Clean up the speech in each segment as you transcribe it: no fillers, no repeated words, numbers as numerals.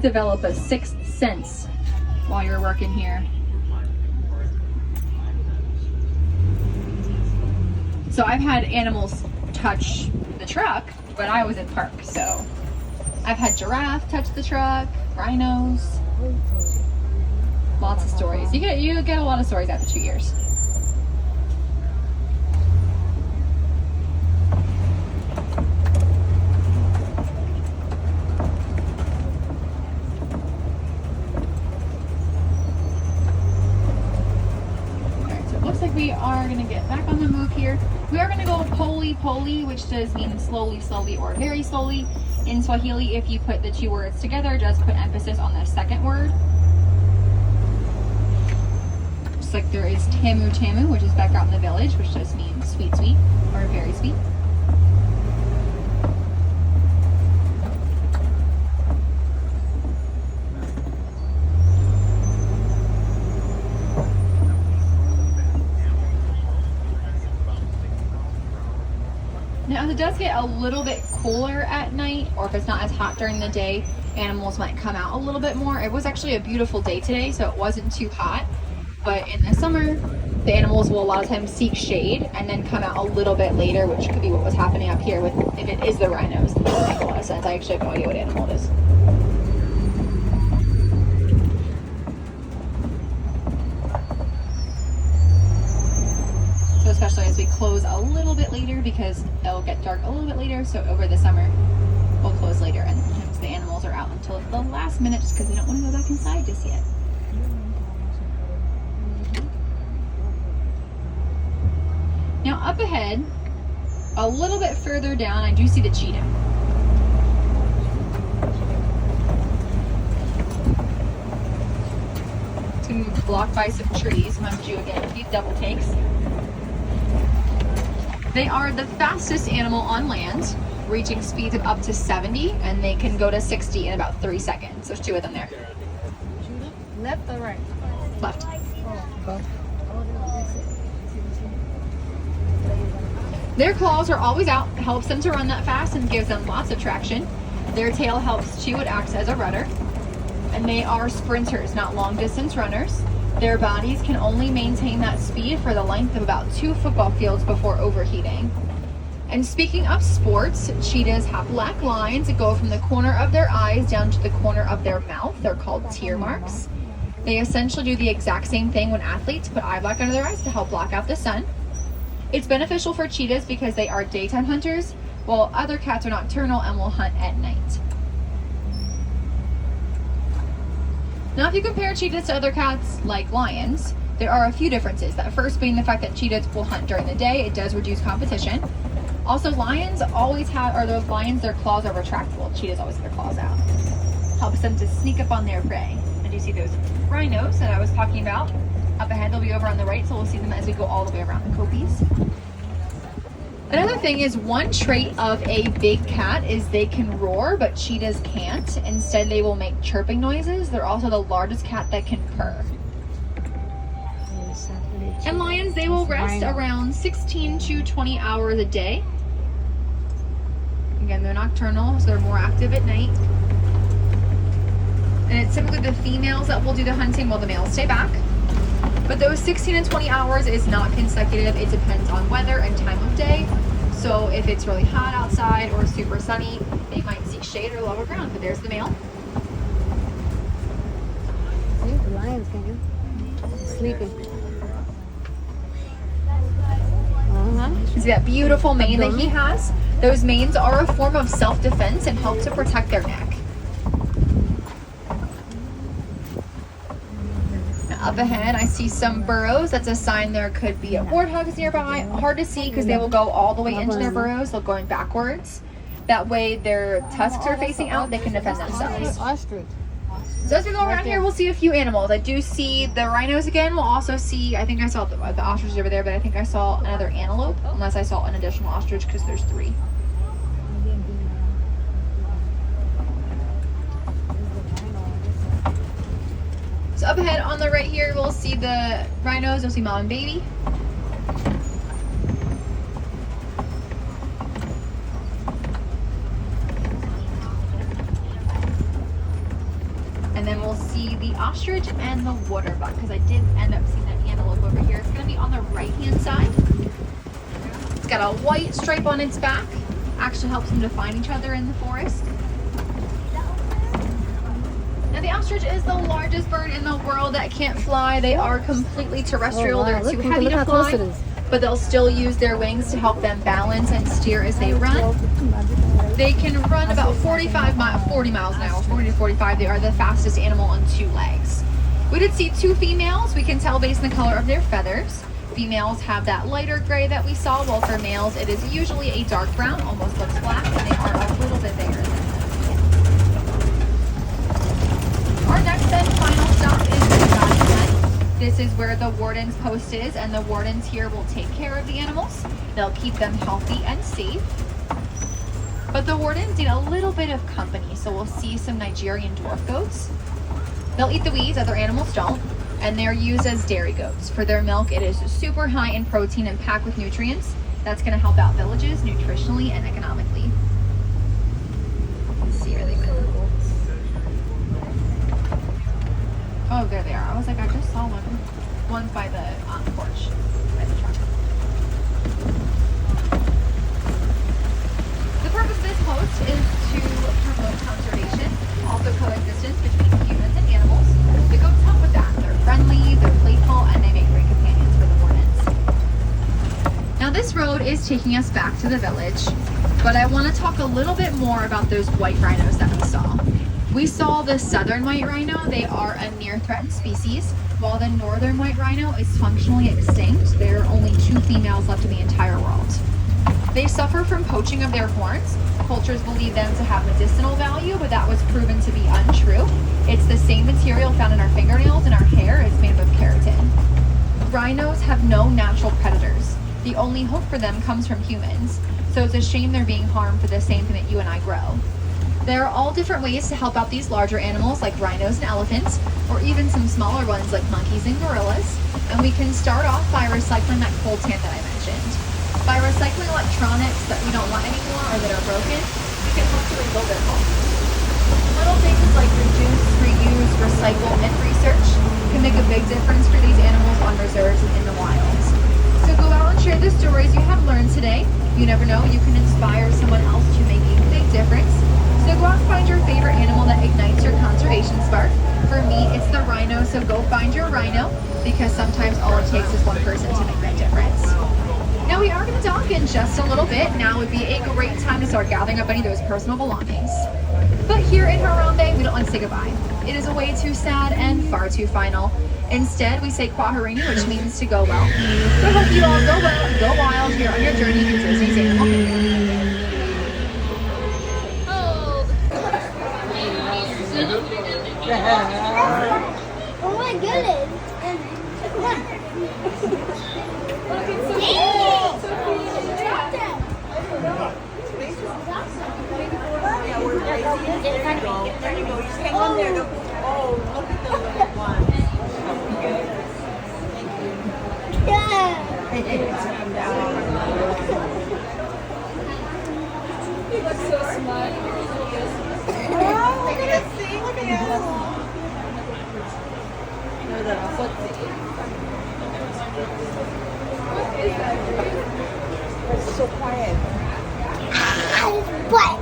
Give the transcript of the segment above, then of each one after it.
develop a sixth sense while you're working here. So I've had animals touch the truck, but I was in park, so I've had giraffe touch the truck, rhinos, lots of stories. You get a lot of stories after 2 years. We are going to get back on the move here. We are going to go poli poli, which does mean slowly, slowly, or very slowly. In Swahili, if you put the two words together, just put emphasis on the second word. Just like there is tamu tamu, which is back out in the village, which does mean sweet, sweet, or very sweet. Now, if it does get a little bit cooler at night, or if it's not as hot during the day, animals might come out a little bit more. It was actually a beautiful day today, so it wasn't too hot. But in the summer, the animals will a lot of times seek shade and then come out a little bit later, which could be what was happening up here with, if it is the rhinos. That doesn't make a lot of sense. I actually have no idea what animal it is. So especially as we close a little bit later, because it'll get dark a little bit later, so over the summer we'll close later, and sometimes the animals are out until the last minute just because they don't want to go back inside just yet. Now up ahead, a little bit further down, I do see the cheetah. It's going to be blocked by some trees. I'm going to do again a few double takes. They are the fastest animal on land, reaching speeds of up to 70, and they can go to 60 in about 3 seconds. There's two of them there. Left or right? Left. Oh, Their claws are always out. It helps them to run that fast and gives them lots of traction. Their tail helps too. It acts as a rudder. And they are sprinters, not long distance runners. Their bodies can only maintain that speed for the length of about 2 football fields before overheating. And speaking of sports, cheetahs have black lines that go from the corner of their eyes down to the corner of their mouth. They're called tear marks. They essentially do the exact same thing when athletes put eye black under their eyes to help block out the sun. It's beneficial for cheetahs because they are daytime hunters, while other cats are nocturnal and will hunt at night. Now, if you compare cheetahs to other cats like lions, there are a few differences. That first being the fact that cheetahs will hunt during the day. It does reduce competition. Also, lions always have, or those lions, their claws are retractable. Cheetahs always have their claws out. Helps them to sneak up on their prey. And you see those rhinos that I was talking about. Up ahead, they'll be over on the right, so we'll see them as we go all the way around the copies. Another thing is, one trait of a big cat is they can roar, but cheetahs can't. Instead, they will make chirping noises. They're also the largest cat that can purr. And lions, they will rest around 16 to 20 hours a day. Again, they're nocturnal, so they're more active at night. And it's typically the females that will do the hunting while the males stay back. But those 16 and 20 hours is not consecutive. It depends on weather and time of day. So if it's really hot outside or super sunny, they might seek shade or lower ground. But there's the male. See, the lion's coming. Sleeping. You see that beautiful mane that he has? Those manes are a form of self-defense and help to protect their neck. Up ahead, I see some burrows. That's a sign there could be a warthog nearby. Hard to see because they will go all the way into their burrows. They're going backwards. That way their tusks are facing out. They can defend themselves. Ostrich. So as we go around here, we'll see a few animals. I do see the rhinos again. We'll also see, I think I saw the ostriches over there, but I think I saw another antelope, unless I saw an additional ostrich because there's 3. So up ahead on the right here, we'll see the rhinos. You'll see mom and baby. And then we'll see the ostrich and the water buck, because I did end up seeing that antelope over here. It's going to be on the right-hand side. It's got a white stripe on its back. Actually helps them to find each other in the forest. Now the ostrich is the largest bird in the world that can't fly. They are completely terrestrial. Oh, wow. They're too Look heavy to how close fly, it is. but they'll still use their wings to help them balance and steer as they run. They can run about 40 miles an hour, 40 to 45. They are the fastest animal on 2 legs. We did see 2 females. We can tell based on the color of their feathers. Females have that lighter gray that we saw, while for males it is usually a dark brown, almost looks black, and they are a little bit bigger than that. Our next and final stop is the dog pen. This is where the warden's post is, and the wardens here will take care of the animals. They'll keep them healthy and safe. But the wardens need a little bit of company, so we'll see some Nigerian dwarf goats. They'll eat the weeds, other animals don't, and they're used as dairy goats. For their milk, it is super high in protein and packed with nutrients. That's going to help out villages nutritionally and economically. Let's see where they went. Oh, there they are. I was like, I just saw one. One's by the porch, by the truck. The purpose of this post is to promote conservation, also coexistence between humans and animals. The goats help with that. They're friendly, they're playful, and they make great companions for the wardens. Now this road is taking us back to the village, but I want to talk a little bit more about those white rhinos that we saw. We saw the southern white rhino. They are a near threatened species, while the northern white rhino is functionally extinct. There are only 2 females left in the entire world. They suffer from poaching of their horns. Cultures believe them to have medicinal value, but that was proven to be untrue. It's the same material found in our fingernails and our hair. It's made up of keratin. Rhinos have no natural predators. The only hope for them comes from humans. So it's a shame they're being harmed for the same thing that you and I grow. There are all different ways to help out these larger animals like rhinos and elephants, or even some smaller ones like monkeys and gorillas. And we can start off by recycling that coal tan that I mentioned. By recycling electronics that we don't want anymore or that are broken, we can help to rebuild their homes. Little things like reduce, reuse, recycle, and research can make a big difference for these animals on reserves and in the wild. So go out and share the stories you have learned today. You never know, you can inspire someone else to make a big difference. So go out and find your favorite animal that ignites your conservation spark. For me, it's the rhino, so go find your rhino, because sometimes all it takes is one person to make that difference. Now we are going to dock in just a little bit. Now would be a great time to start gathering up any of those personal belongings. But here in Harambe, we don't like to say goodbye. It is a way too sad and far too final. Instead, we say Kwaherini, which means to go well. So I hope you all go well and go wild here on your journey to Disney's Animal Kingdom. Oh my goodness. There you go. You just hang on there. Oh, look at the little one. Thank you. He looks so smart. Oh, look at it. See? Look at him. There's a footsie. It's so quiet. What?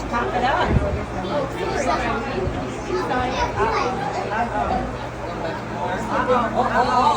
Pop it up. Oh,